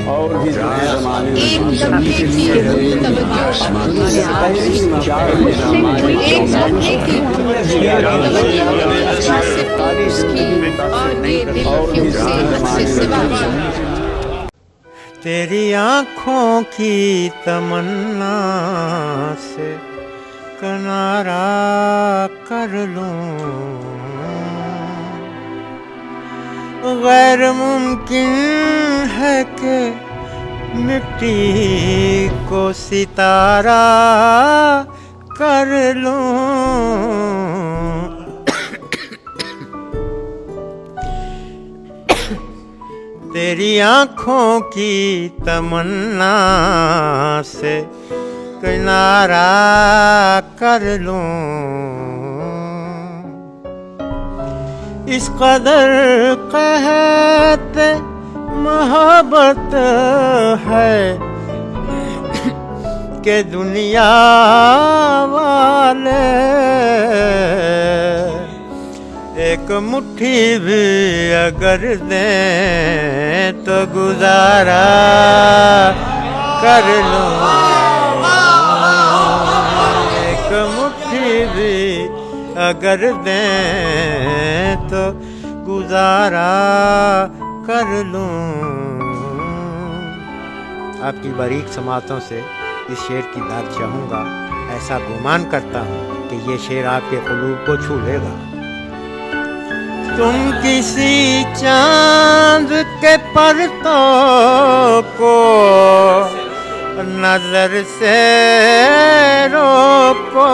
और भी जमाने एक दफे की तेरी आँखों की तमन्ना से किनारा कर लूं, गैर मुमकिन है कि मिट्टी को सितारा कर लूं। तेरी आँखों की तमन्ना से किनारा कर लूं, इस कदर कहत मोहब्बत है कि दुनिया वाले एक मुट्ठी भी अगर दें तो गुजारा कर लो। एक मुट्ठी भी अगर दें तो गुजारा कर लूं। आपकी बारीक समातों से इस शेर की दाद चाहूँगा। ऐसा गुमान करता हूँ कि ये शेर आपके क़ुलूब को छू लेगा। तुम किसी चांद के परतों को नजर से रोको,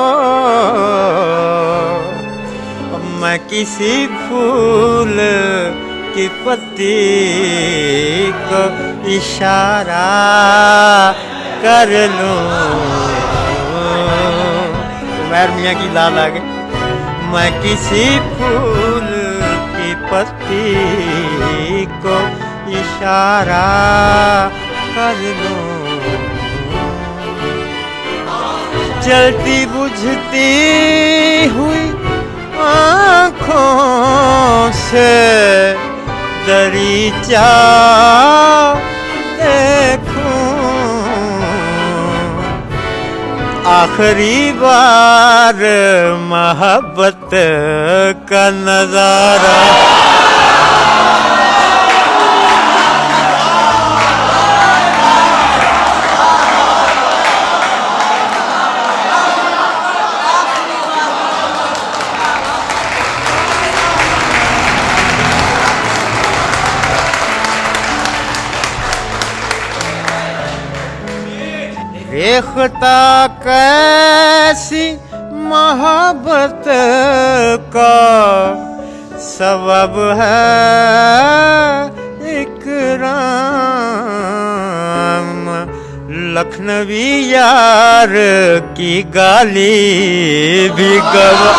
मैं किसी फूल की पत्ती को इशारा कर लूं। उमर मियाँ की लाल आ गई। मैं किसी फूल की पत्ती को इशारा कर लूं। जलती बुझती हुई आँखों से दरीचा देखूं, आखिरी बार मोहब्बत का नजारा। देखता कैसी मोहब्बत का सबब है इकराम, लखनवी यार की गाली भी गवा।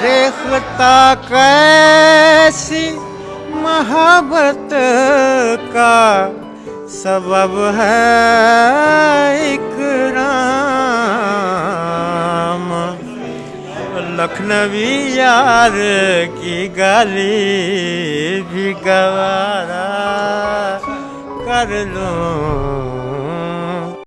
देखता कैसी मोहब्बत का सबब है इकराम, लखनवी यार की गाली भी गवारा कर लूं।